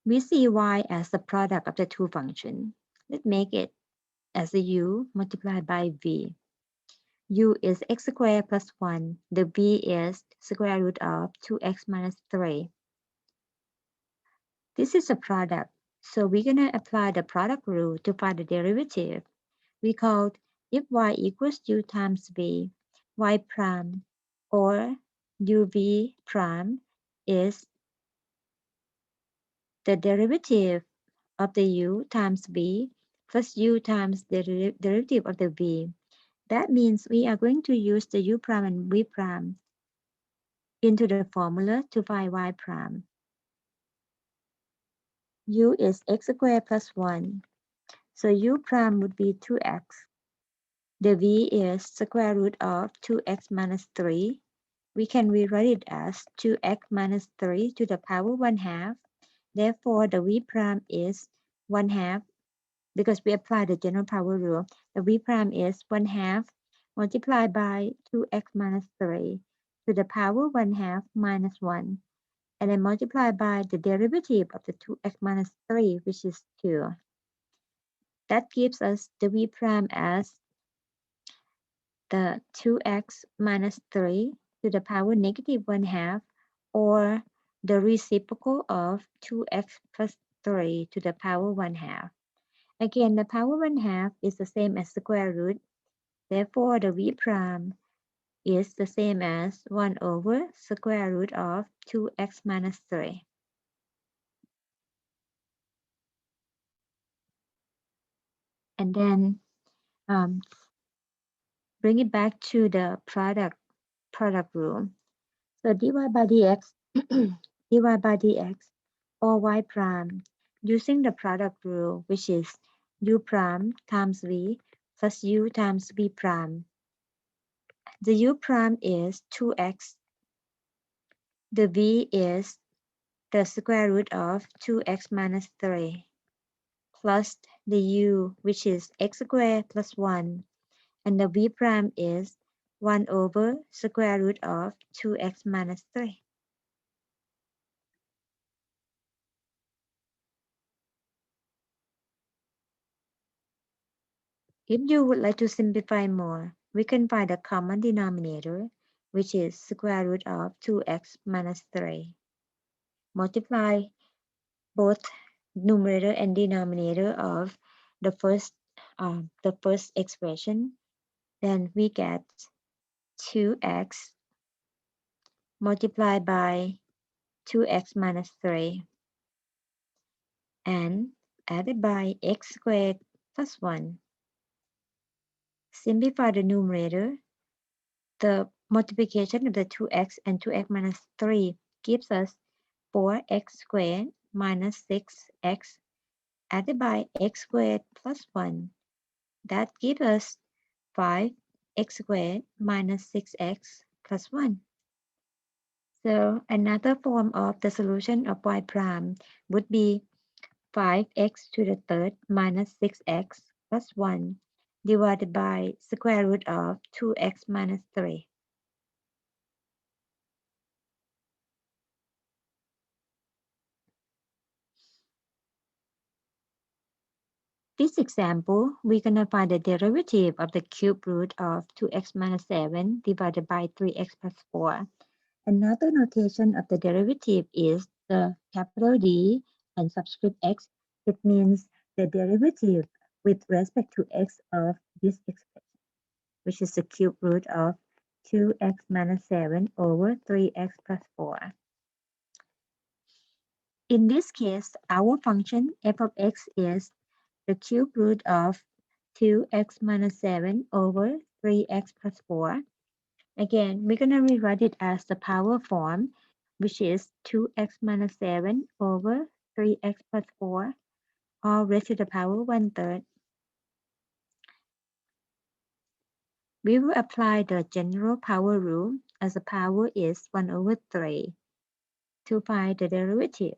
We see y as the product of the two functions. Let's make it as a u multiplied by v. U is x squared plus 1. The v is square root of 2x minus 3. This is a product, so we're going to apply the product rule to find the derivative. We called if y equals u times v, y prime or uv prime is the derivative of the u times v plus u times the derivative of the v. That means we are going to use the u prime and v prime into the formula to find y prime. U is x squared plus 1. So u prime would be 2x. The v is square root of 2x minus 3. We can rewrite it as 2x minus 3 to the power 1/2. Therefore, the v prime is 1/2. Because we apply the general power rule, the v prime is 1/2 multiplied by 2x minus 3 to the power 1/2 minus 1. And then multiply by the derivative of the 2x minus 3, which is 2. That gives us the v prime as the 2x minus 3 to the power negative 1/2, or the reciprocal of 2x plus 3 to the power 1/2. Again, the power 1/2 is the same as square root. Therefore, the v prime is the same as 1 over square root of 2x minus 3. And then bring it back to the product rule. So dy by dx, dy by dx, or y prime, using the product rule, which is u prime times v plus u times v prime. The u prime is 2x. The v is the square root of 2x minus 3 plus the u, which is x squared plus 1. And the v prime is 1 over square root of 2x minus 3. If you would like to simplify more, we can find the common denominator, which is square root of 2x minus 3. Multiply both numerator and denominator of the first expression. Then we get 2x multiplied by 2x minus 3 and added by x squared plus 1. Simplify the numerator. The multiplication of the 2x and 2x minus 3 gives us 4x squared minus 6x added by x squared plus 1. That gives us 5x squared minus 6x plus 1. So another form of the solution of y prime would be 5x to the third minus 6x plus 1 divided by square root of 2x minus 3. This example, we're going to find the derivative of the cube root of 2x minus 7 divided by 3x plus 4. Another notation of the derivative is the capital D and subscript x. It means the derivative with respect to x of this expression, which is the cube root of 2x minus 7 over 3x plus 4. In this case, our function f of x is the cube root of 2x minus 7 over 3x plus 4. Again, we're going to rewrite it as the power form, which is 2x minus 7 over 3x plus 4, all raised to the power 1/3. We will apply the general power rule as the power is 1 over 3 to find the derivative.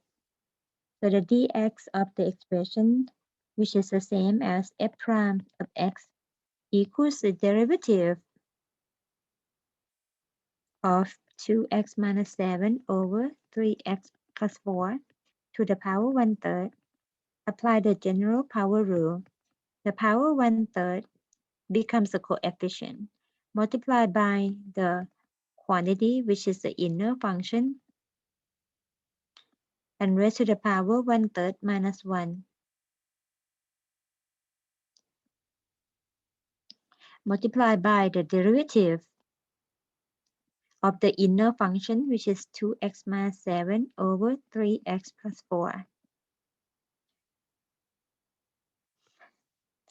So the dx of the expression, which is the same as f prime of x, equals the derivative of 2x minus 7 over 3x plus 4 to the power 1/3. Apply the general power rule. The power 1/3 becomes a coefficient multiplied by the quantity, which is the inner function, and raised to the power 1/3 minus 1. Multiplied by the derivative of the inner function, which is 2x minus 7 over 3x plus 4.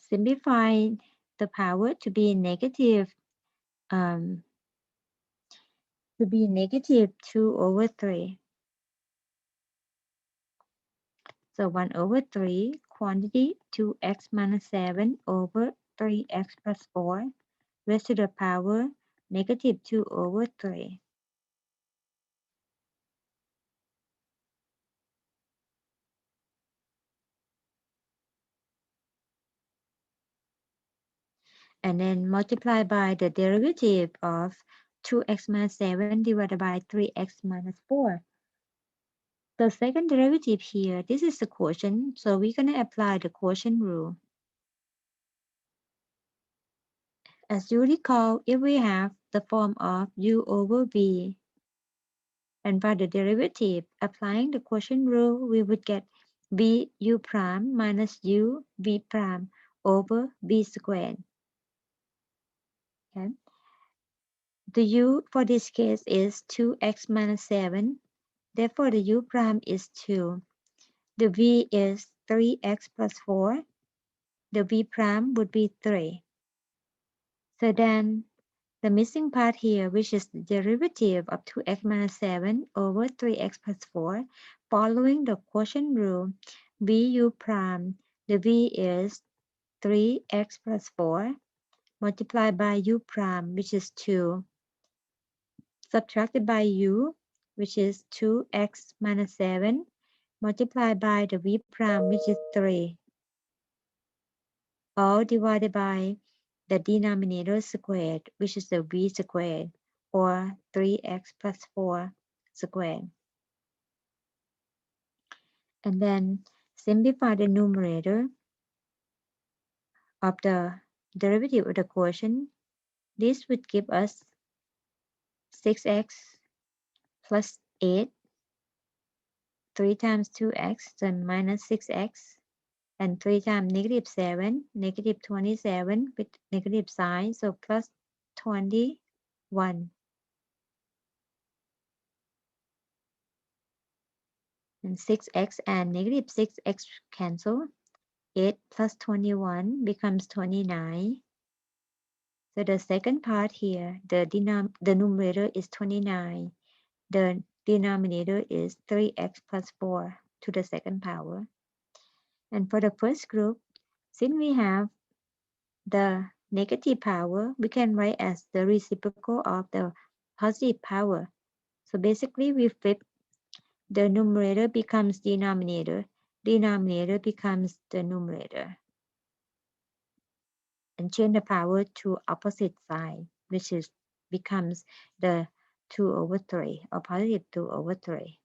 Simplify the power to be negative 2 over 3. So 1 over 3, quantity 2x minus 7 over 3x plus 4 raised to the power negative 2 over 3. And then multiply by the derivative of 2x minus 7 divided by 3x minus 4. The second derivative here, this is the quotient, so we're going to apply the quotient rule. As you recall, if we have the form of u over v, and for the derivative, applying the quotient rule, we would get v u prime minus u v prime over v squared. Okay. The u for this case is 2x minus 7. Therefore, the u prime is 2. The v is 3x plus 4. The v prime would be 3. So then the missing part here, which is the derivative of 2x minus 7 over 3x plus 4, following the quotient rule, vu prime, the v is 3x plus 4, multiplied by u prime, which is 2, subtracted by u, which is 2x minus 7, multiplied by the v prime, which is 3, all divided by the denominator squared, which is the v squared, or 3x plus 4 squared. And then simplify the numerator of the derivative of the quotient. This would give us 6x plus 8, 3 times 2x, then minus 6x, and 3 times negative 7, negative 27 with negative sign, so plus 21. And 6x and negative 6x cancel. 8 plus 21 becomes 29. So the second part here, the numerator is 29. The denominator is 3x plus 4 to the second power. And for the first group, since we have the negative power, we can write as the reciprocal of the positive power. So basically we flip, the numerator becomes denominator becomes the numerator, and change the power to opposite side, which is becomes the 2 over 3 or positive 2 over 3.